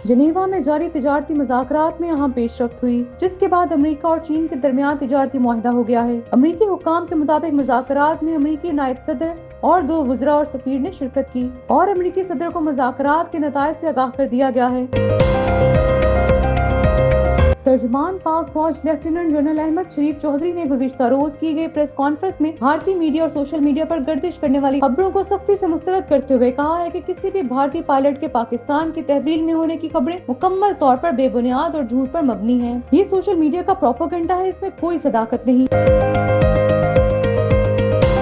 जनेवा में जारी तिजारती मुज़ाकरात में अहम पेशरफ्त हुई, जिसके बाद अमेरिका और चीन के दरमियान तिजारती मुआहदा हो गया है। अमेरिकी हुक्काम के मुताबिक मुज़ाकरात में अमेरिकी नायब सदर और 2 वज़रा और सफीर ने शिरकत की और अमेरिकी सदर को मुज़ाकरात के नताइज से आगाह कर दिया गया है। तर्जुमान पाक फौज लेफ्टिनेंट जनरल अहमद शरीफ चौधरी ने गुज़िश्ता रोज की गई प्रेस कॉन्फ्रेंस में भारतीय मीडिया और सोशल मीडिया पर गर्दिश करने वाली खबरों को सख्ती से मुस्तरद करते हुए कहा है कि किसी भी भारतीय पायलट के पाकिस्तान की तहवील में होने की खबरें मुकम्मल तौर पर बेबुनियाद और झूठ पर मबनी हैं। ये सोशल मीडिया का प्रोपेगेंडा है, इसमें कोई सदाकत नहीं।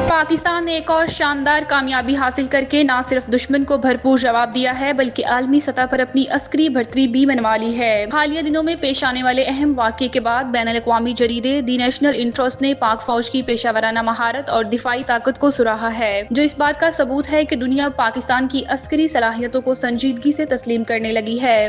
पाकिस्तान ने एक और शानदार कामयाबी हासिल करके न सिर्फ दुश्मन को भरपूर जवाब दिया है बल्कि आलमी सतह पर अपनी अस्करी बढ़तरी भी मनवा ली है। हालिया दिनों में पेश आने वाले अहम वाक़े के बाद बैनुल-अक़वामी जरीदे दी नेशनल इंटरेस्ट ने पाक फौज की पेशावराना महारत और दिफाई ताकत को सुराहा है, जो इस बात का सबूत है कि दुनिया पाकिस्तान की अस्करी सलाहियतों को संजीदगी से तस्लीम करने लगी है।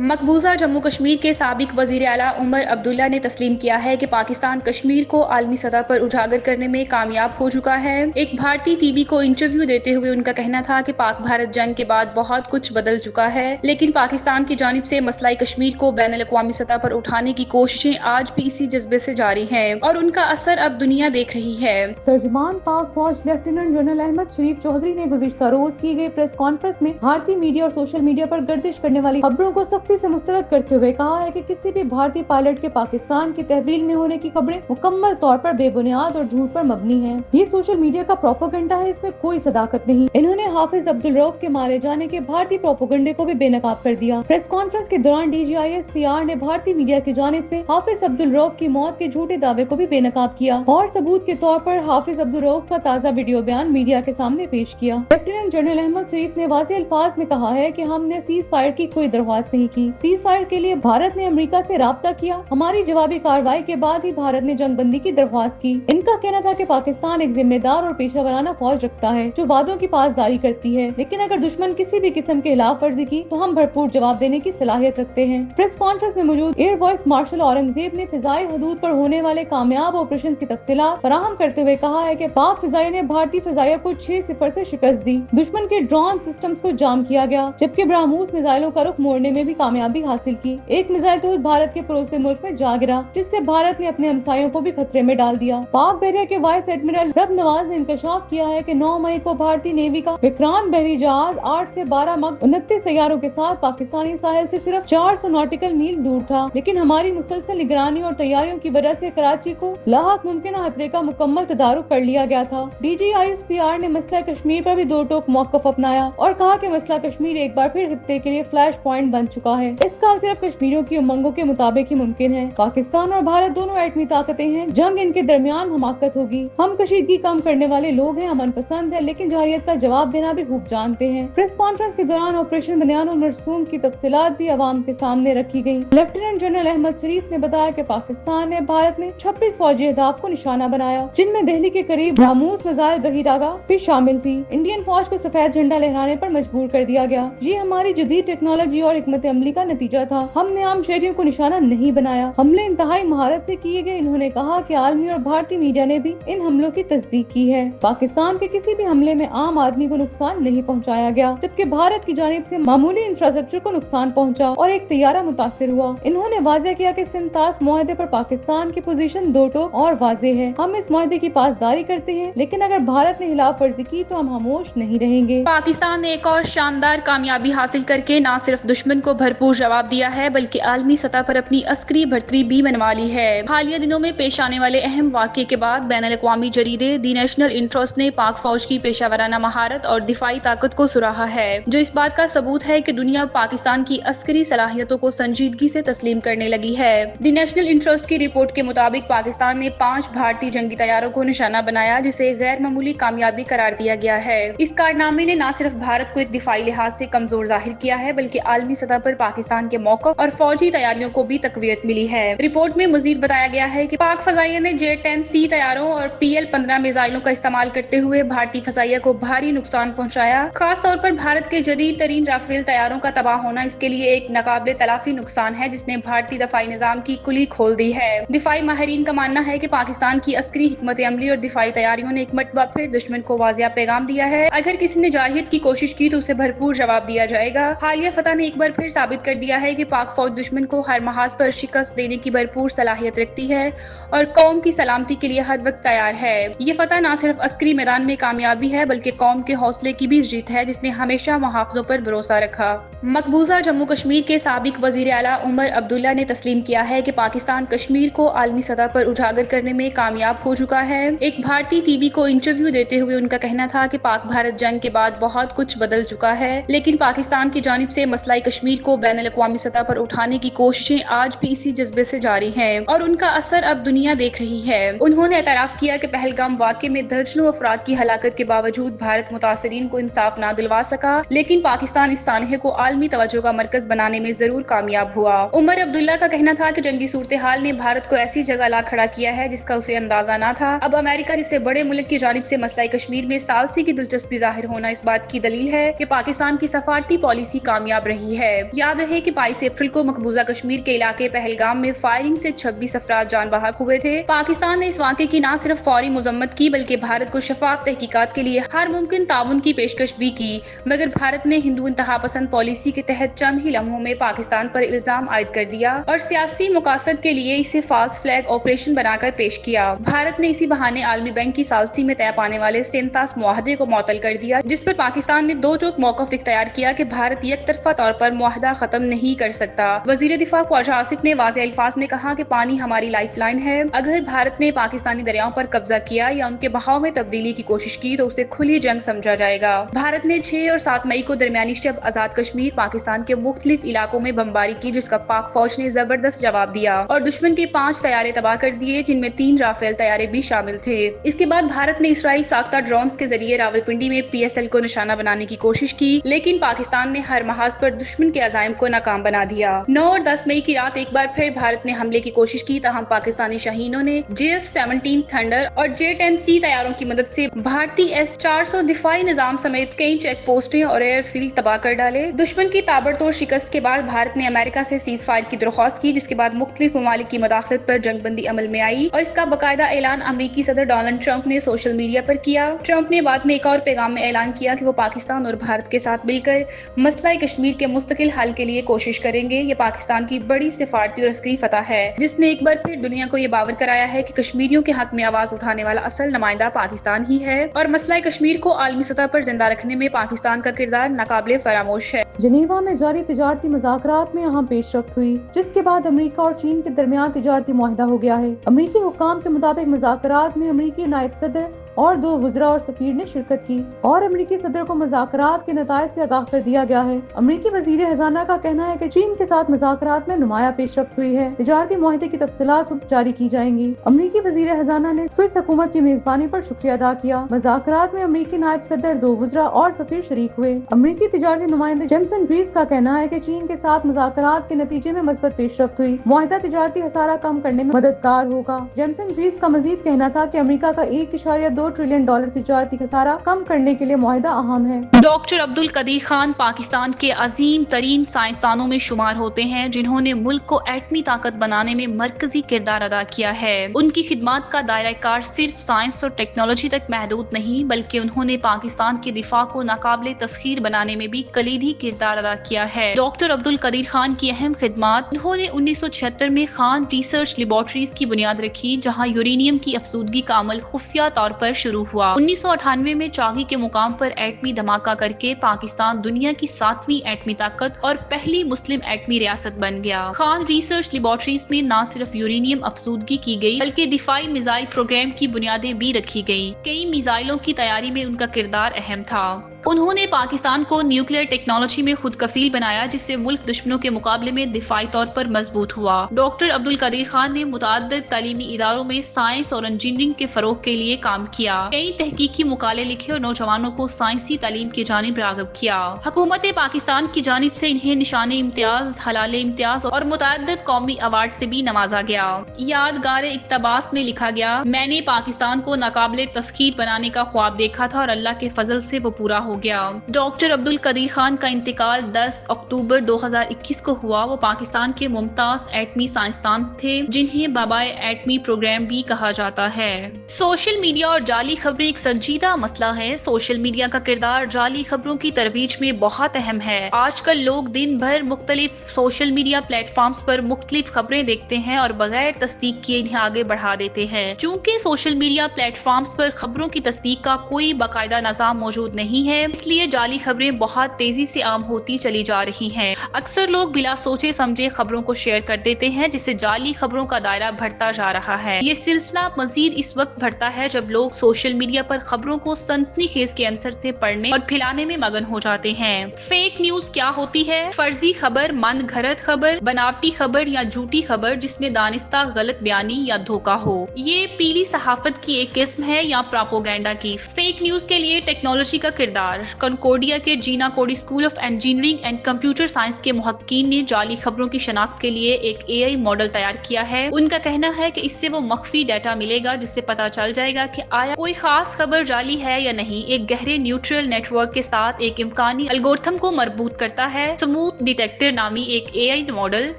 मकबूजा जम्मू कश्मीर के साबिक वज़ीर आला उमर अब्दुल्ला ने तस्लीम किया है कि पाकिस्तान कश्मीर को आलमी सतह पर उजागर करने में कामयाब हो चुका है। एक भारतीय टीवी को इंटरव्यू देते हुए उनका कहना था कि पाक भारत जंग के बाद बहुत कुछ बदल चुका है, लेकिन पाकिस्तान की जानिब से मसला कश्मीर को बैनुल-अक़वामी सतह पर उठाने की कोशिशें आज भी इसी जज्बे से जारी हैं और उनका असर अब दुनिया देख रही है। तर्जुमान पाक फौज लेफ्टिनेंट जनरल अहमद शरीफ चौधरी ने गुज़िश्ता रोज की गई प्रेस कॉन्फ्रेंस में भारतीय मीडिया और सोशल मीडिया पर गर्दिश करने वाली खबरों को सख्ती से मुस्तरद करते हुए कहा है कि किसी भी भारतीय पायलट के पाकिस्तान की तहवील में होने की खबरें मुकम्मल तौर पर बेबुनियाद और झूठ पर मबनी हैं। ये सोशल मीडिया का प्रोपेगेंडा है, इसमें कोई सदाकत नहीं। इन्होंने हाफिज अब्दुल रऊफ के मारे जाने के भारतीय प्रोपेगेंडे को भी बेनकाब कर दिया। प्रेस कॉन्फ्रेंस के दौरान DGISPR ने भारतीय मीडिया की जानिब से हाफिज अब्दुल रऊफ की मौत के झूठे दावे को भी बेनकाब किया और सबूत के तौर पर हाफिज अब्दुल रऊफ का ताज़ा वीडियो बयान मीडिया के सामने पेश किया। लेफ्टिनेंट जनरल अहमद शरीफ ने वाज़ेह अल्फाज में कहा है कि हमने सीज फायर की कोई दरख्वास्त नहीं की। सीज फायर के लिए भारत ने अमेरिका से राब्ता किया। हमारी जवाबी कार्रवाई के बाद ही भारत ने जंगबंदी की दरख्वास्त की। इनका कहना था कि पाकिस्तान एक जिम्मेदार और पेशावराना फौज रखता है जो वादों की पासदारी करती है, लेकिन अगर दुश्मन किसी भी किस्म के खिलाफ वर्जी की तो हम भरपूर जवाब देने की सलाहियत रखते हैं। प्रेस कॉन्फ्रेंस में मौजूद एयर वाइस मार्शल औरंगजेब ने फिजाई हदूद पर होने वाले कामयाब ऑपरेशन की तफसीलात फराहम करते हुए कहा है कि पाक फिजाइया ने भारतीय फिजाइया को 6-0 से शिकस्त दी। दुश्मन के ड्रोन सिस्टम्स को जाम किया गया, जबकि ब्रह्मोस मिसाइलों का रुख मोड़ने में भी कामयाबी हासिल की। एक मिसाइल तो भारत के पड़ोसी मुल्क में जा गिरा, जिससे भारत ने अपने हमसायों को भी खतरे में डाल दिया। पाक बहरिया के वाइस एडमिरल रब नवाज ने इंकशाफ किया है कि 9 मई को भारतीय नेवी का विक्रांत बहरी जहाज 8 से 12 मग 29 सैयारों के साथ पाकिस्तानी साहिल से सिर्फ 400 नॉटिकल मील दूर था, लेकिन हमारी मुसलसल निगरानी और तैयारियों की वजह से कराची को लाहक मुमकिन खतरे का मुकम्मल तदारुक कर लिया गया था। DGISPR ने मसला कश्मीर पर भी दो टोक मौक़िफ़ अपनाया और कहा कि मसला कश्मीर एक बार फिर खित्ते के लिए फ्लैश पॉइंट बन चुका है। इसका सिर्फ कश्मीरियों की उमंगों के मुताबिक ही मुमकिन है। पाकिस्तान और भारत दोनों एटमी ताकतें हैं, जंग इनके दरमियान हमाकत होगी। हम कशीदगी कम करने वाले लोग हैं, अमन पसंद है, लेकिन जहरियत का जवाब देना भी खूब जानते हैं। प्रेस कॉन्फ्रेंस के दौरान ऑपरेशन बनियानुल मरसूम की तफसीलात भी अवाम के सामने रखी गयी। लेफ्टिनेंट जनरल अहमद शरीफ ने बताया कि पाकिस्तान ने भारत में 26 फौजी अहदाफ को निशाना बनाया, जिनमें दिल्ली के करीब ब्रह्मोस मिसाइल जहीरागाह भी शामिल थी। इंडियन फौज को सफेद झंडा लहराने पर मजबूर कर दिया गया। ये हमारी जदीद टेक्नोलॉजी और हिकमत अमली का नतीजा था। हमने आम शहरियों को निशाना नहीं बनाया, हमले इंतहाई महारत से किए गए। इन्होंने कहा कि आलमी और भारतीय मीडिया ने भी इन हमलों की तस्दीक की है। पाकिस्तान के किसी भी हमले में आम आदमी को नुकसान नहीं पहुंचाया गया, जबकि भारत की जानिब से मामूली इंफ्रास्ट्रक्चर को नुकसान पहुंचा और एक तैयारा मुतासिर हुआ। इन्होंने वाज़ेह किया कि सिंतास मुआहदे पर पाकिस्तान की पोजीशन दो टोक और वाज़ेह है। हम इस मुआहदे की पासदारी करते हैं, लेकिन अगर भारत ने खिलाफ वर्जी की तो हम खामोश नहीं रहेंगे। पाकिस्तान ने एक और शानदार कामयाबी हासिल करके न सिर्फ दुश्मन को भरपूर जवाब दिया है बल्कि आलमी सतह पर अपनी अस्करी बढ़तरी भी मनवा ली है। हालिया दिनों में पेश आने वाले अहम वाक़े के बाद बैनुल-अक़वामी जरीदे दी नेशनल इंटरेस्ट ने पाक फौज की पेशावराना महारत और दिफाई ताकत को सुराहा है, जो इस बात का सबूत है कि दुनिया पाकिस्तान की अस्करी सलाहियतों को संजीदगी से तस्लीम करने लगी है। दी नेशनल इंटरेस्ट की रिपोर्ट के मुताबिक पाकिस्तान ने 5 भारतीय जंगी तैयारों को निशाना बनाया, जिसे गैर मामूली कामयाबी करार दिया गया है। इस कारनामे ने न सिर्फ भारत को एक दिफाई लिहाज से कमजोर जाहिर किया है बल्कि आलमी सतह पर पाकिस्तान के मौक़िफ़ और फौजी तैयारियों को भी तक़वियत मिली है। रिपोर्ट में मज़ीद बताया गया है कि पाक फ़ज़ाइया ने J-10C तैयारों और PL-15 मिसाइलों का इस्तेमाल करते हुए भारतीय फ़ज़ाइया को भारी नुकसान पहुंचाया। खास तौर पर भारत के जदीद तरीन राफेल तैयारों का तबाह होना इसके लिए एक नाकाबिले तलाफी नुकसान है, जिसने भारतीय दफाई निज़ाम की कुली खोल दी है। दिफाई माहिरीन का मानना है कि पाकिस्तान की अस्करी हिकमत अमली और दिफाई तैयारियों ने एक मरतबा फिर दुश्मन को वाज़िया पैगाम दिया है। अगर किसी ने जारहियत की कोशिश की तो उसे भरपूर जवाब दिया जाएगा। हालिया फतह ने एक बार फिर साबित कर दिया है कि पाक फौज दुश्मन को हर महाज पर शिकस्त देने की भरपूर सलाहियत रखती है और कौम की सलामती के लिए हर वक्त तैयार है। ये फतह न सिर्फ अस्करी मैदान में कामयाबी है बल्कि कौम के हौसले की भी जीत है, जिसने हमेशा मुहाफ़िज़ों पर भरोसा रखा। मकबूजा जम्मू कश्मीर के साबिक वज़ीर आला उमर अब्दुल्ला ने तस्लीम किया है कि पाकिस्तान कश्मीर को आलमी सतह पर उजागर करने में कामयाब हो चुका है। एक भारतीय टीवी को इंटरव्यू देते हुए उनका कहना था कि पाक भारत जंग के बाद बहुत कुछ बदल चुका है, लेकिन पाकिस्तान की जानिब से मसला कश्मीर को बैनुल अक़वामी सतह पर उठाने की कोशिशें आज भी इसी जज्बे से जारी हैं और उनका असर अब दुनिया देख रही है। उन्होंने एतराफ़ किया कि पहलगाम वाक़े में दर्जनों अफराद की हलाकत के बावजूद भारत मुतासिरीन को इंसाफ ना दिलवा सका, लेकिन पाकिस्तान इस सानहे को आलमी तवज्जो का मरकज बनाने में जरूर कामयाब हुआ। उमर अब्दुल्ला का कहना था कि जंगी सूरत हाल ने भारत को ऐसी जगह ला खड़ा किया है जिसका उसे अंदाजा न था। अब अमेरिका जैसे बड़े मुल्क की जानिब से मसला कश्मीर में सालसी की दिलचस्पी जाहिर होना इस बात की दलील है कि पाकिस्तान की सफारती पॉलिसी कामयाब रही है। याद रहे कि 22 अप्रैल को मकबूजा कश्मीर के इलाके पहलगाम में फायरिंग से 26 अफराद जान बहक हुए थे। पाकिस्तान ने इस वाक़े की न सिर्फ फौरी मजम्मत की बल्कि भारत को शफाफ तहकीकात के लिए हर मुमकिन ताउन की पेशकश भी की, मगर भारत ने हिंदू इंतहा पसंद पॉलिसी के तहत चंद ही लम्हों में पाकिस्तान पर इल्जाम आयद कर दिया और सियासी मुकासद के लिए इसे फास्ट फ्लैग ऑपरेशन बनाकर पेश किया। भारत ने इसी बहाने आलमी बैंक की सालसी में तय पाने वाले 37 मुआहदे को मुअत्तल कर दिया, जिस पर पाकिस्तान ने दो टोक मौक़िफ़ इख्तियार किया कि भारत एक तरफा तौर पर मुआहदा खत्म नहीं कर सकता। वज़ीर दिफा ख्वाजा आसिफ ने वाज़ेह अल्फाज में कहा कि पानी हमारी लाइफलाइन है। अगर भारत ने पाकिस्तानी दरियाओं पर कब्जा किया या उनके बहाव में तब्दीली की कोशिश की तो उसे खुली जंग समझा जाएगा। भारत ने 6 और 7 मई को दरमियानी शब आजाद कश्मीर पाकिस्तान के मुख्तलिफ इलाकों में बमबारी की, जिसका पाक फौज ने जबरदस्त जवाब दिया और दुश्मन के 5 तैयारे तबाह कर दिए, जिनमें 3 राफेल तैयारे भी शामिल थे। इसके बाद भारत ने इसराइल साख्ता ड्रोन्स के जरिए रावलपिंडी में PSL को निशाना बनाने की कोशिश की, लेकिन पाकिस्तान ने हर महाज पर दुश्मन के अज़ाइम को नाकाम बना दिया। 9 और 10 मई की रात एक बार फिर भारत ने हमले की कोशिश की, तहम पाकिस्तानी शाहीनों ने JF-17 थंडर और J-10C तैयारों की मदद से भारतीय S-400 दिफाई निजाम समेत कई चेक पोस्टें और एयरफील्ड तबाह कर डाले। दुश्मन की ताबड़तोड़ शिकस्त के बाद भारत ने अमेरिका से सीज फायर की दरख्वास्त की, जिसके बाद मुख्तलिफ ममालिक की मदाखलत पर जंगबंदी अमल में आई और इसका बाकायदा ऐलान अमरीकी सदर डोनाल्ड ट्रंप ने सोशल मीडिया पर किया। ट्रंप ने बाद में एक और पैगाम में ऐलान किया कि वो पाकिस्तान और भारत के साथ मिलकर मसला कश्मीर के मुस्तकिल हल के लिए कोशिश करेंगे। ये पाकिस्तान की बड़ी सिफारती और अस्करी फतह है, जिसने एक बार फिर दुनिया को ये बावर कराया है कि कश्मीरियों के हक में आवाज उठाने वाला असल नुमाइंदा पाकिस्तान ही है और मसला कश्मीर को आलमी सतह पर जिंदा रखने में पाकिस्तान का किरदार नाकाबिले फरामोश है। जिनेवा में जारी तिजारती मुज़ाकरात में अहम पेशरफ्त हुई, जिसके बाद अमेरिका और चीन के दरमियान तिजारती मुआहदा हो गया है। अमेरिकी हुक्काम के मुताबिक मुज़ाकरात में अमेरिकी नायब सदर और 2 वज़रा और सफीर ने शिरकत की और अमेरिकी सदर को मुज़ाकरात के नताइज से आगाह कर दिया गया है। अमेरिकी वज़ीर खज़ाना का कहना है कि चीन के साथ मुज़ाकरात में नुमाया पेशरफ्त हुई है। तिजारती मुआहदे की तफसीलात जारी की जाएंगी। अमेरिकी वज़ीर खज़ाना ने स्विस हुकूमत की मेजबानी पर शुक्रिया अदा किया। मुज़ाकरात में अमेरिकी नायब सदर, 2 वज़रा और सफीर शरीक हुए। अमेरिकी तिजारती नुमाइंदे जेमसन ग्रीस का कहना है कि चीन के साथ मुज़ाकरात के नतीजे में मस्बत पेशरफ्त हुई। मुआहदा तिजारती खसारा कम करने में मददगार होगा। जेमसन ग्रीस का मजीद कहना था कि अमेरिका का $1.2 ट्रिलियन तिजारती खसारा कम करने के लिए मुआहदा अहम है। डॉक्टर अब्दुल कदीर खान पाकिस्तान के अजीम तरीन साइंसदानों में शुमार होते हैं, जिन्होंने मुल्क को एटमी ताकत बनाने में मरकजी किरदार अदा किया है। उनकी खिदमात का दायरा कार सिर्फ साइंस और टेक्नोलॉजी तक महदूद नहीं, बल्कि उन्होंने पाकिस्तान के दिफा को नाकाबिले तस्खीर बनाने में भी कलीदी किरदार अदा किया है। डॉक्टर अब्दुल कदीर खान की अहम खिदमात, उन्होंने 1976 में खान रिसर्च लेबोरेटरीज की बुनियाद रखी, जहाँ यूरेनियम की अफसूदगी का अमल खुफिया तौर पर शुरू हुआ। 1998 में चागी के मुकाम पर एटमी धमाका करके पाकिस्तान दुनिया की 7वीं एटमी ताकत और पहली मुस्लिम एटमी रियासत बन गया। खान रिसर्च लेबोरेटरीज में न सिर्फ यूरेनियम अफसूदगी की गई, बल्कि दिफाई मिसाइल प्रोग्राम की बुनियादें भी रखी गयी। कई मिसाइलों की तैयारी में उनका किरदार अहम था। उन्होंने पाकिस्तान को न्यूक्लियर टेक्नोलॉजी में खुद कफील बनाया, जिससे मुल्क दुश्मनों के मुकाबले में दिफाई तौर पर मजबूत हुआ। डॉक्टर अब्दुल कदीर खान ने मुतअद्दिद तालीमी इदारों में साइंस और इंजीनियरिंग के फरोग के लिए काम किया, कई तहकीकी मुकाले लिखे और नौजवानों को साइंसी तालीम की जानिब राग़िब किया। हुकूमत पाकिस्तान की जानिब से इन्हें निशान इम्तियाज, हलाल इम्तियाज और मुतअद्दिद कौमी अवार्ड से भी नवाजा गया। यादगार इक़्तबास में लिखा गया, मैंने पाकिस्तान को नाकाबिले तस्खीर बनाने का ख्वाब देखा था और अल्लाह के फजल से वो पूरा हो गया। डॉक्टर अब्दुल कदीर खान का इंतकाल 10 अक्टूबर 2021 को हुआ। वो पाकिस्तान के मुमताज एटमी साइंसदान थे जिन्हें बाबाए एटमी प्रोग्राम भी कहा जाता है। सोशल मीडिया और जाली खबरें एक संजीदा मसला है। सोशल मीडिया का किरदार जाली खबरों की तरवीज में बहुत अहम है। आजकल लोग दिन भर मुख्तलिफ सोशल मीडिया प्लेटफॉर्म्स पर मुख्तलिफ खबरें देखते हैं और बगैर तस्दीक किए इन्हें आगे बढ़ा देते हैं। चूंकि सोशल मीडिया प्लेटफॉर्म्स पर खबरों की तस्दीक का कोई बाकायदा निज़ाम मौजूद नहीं है, इसलिए जाली खबरें बहुत तेजी से आम होती चली जा रही हैं। अक्सर लोग बिला सोचे समझे खबरों को शेयर कर देते हैं, जिससे जाली खबरों का दायरा बढ़ता जा रहा है। ये सिलसिला मजीद इस वक्त बढ़ता है जब लोग सोशल मीडिया पर खबरों को सनसनीखेज के अंसर से पढ़ने और फैलाने में मगन हो जाते हैं। फेक न्यूज क्या होती है? फर्जी खबर, मन घड़त खबर, बनावटी खबर या झूठी खबर जिसमें दानिस्ता गलत बयानी या धोखा हो। ये पीली सहाफत की एक किस्म है या प्रोपेगेंडा की। फेक न्यूज के लिए टेक्नोलॉजी का किरदार। कॉन्कोर्डिया के जीना कोडी school of engineering and computer science के मुहक्कीन ने जाली खबरों की शनाख्त के लिए एक AI मॉडल तैयार किया है। उनका कहना है कि इससे वो मख्फी डाटा मिलेगा जिससे पता चल जाएगा कि आया कोई खास खबर जाली है या नहीं। एक गहरे न्यूट्रल नेटवर्क के साथ एक इम्कानी एल्गोरिथम को मरबूत करता है। स्मूथ डिटेक्टर नामी एक AI मॉडल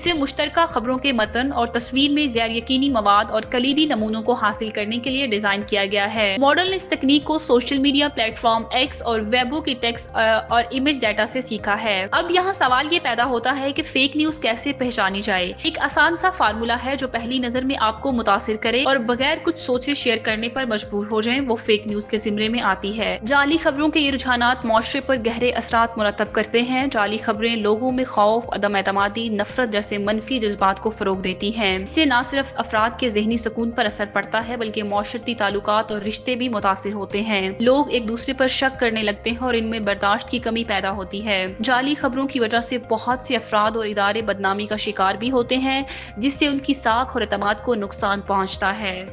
से मुश्तरका खबरों के मतन और तस्वीर में गैर यकीनी मवाद और कलीदी नमूनों को हासिल करने के लिए डिजाइन किया गया है। मॉडल ने इस तकनीक को सोशल मीडिया प्लेटफॉर्म X और वेबो की टेक्स्ट और इमेज डाटा से सीखा है। अब यहाँ सवाल ये पैदा होता है कि फेक न्यूज कैसे पहचानी जाए। एक आसान सा फार्मूला है जो पहली नजर में आपको मुतासिर करे और बगैर कुछ सोचे शेयर करने पर मजबूर हो जाए, वो फेक न्यूज के जिम्रे में आती है। जाली खबरों के ये रुझानात मुआशरे पर गहरे असरात मुरतब करते हैं। जाली खबरें लोगों में खौफ, अदम एतमादी, नफरत जैसे मनफी जज्बात को फरोग देती हैं। इससे न सिर्फ अफराद के ज़हनी सुकून पर असर पड़ता है बल्कि मुआशरती ताल्लुकात और रिश्ते भी मुतासिर होते हैं। लोग एक दूसरे पर शक करने लगते हैं और इनमें बर्दाश्त की कमी पैदा होती है। जाली खबरों की वजह से बहुत से अफराद और इदारे बदनामी का शिकार भी होते हैं, जिससे उनकी साख और एतमाद को नुकसान पहुंचता है।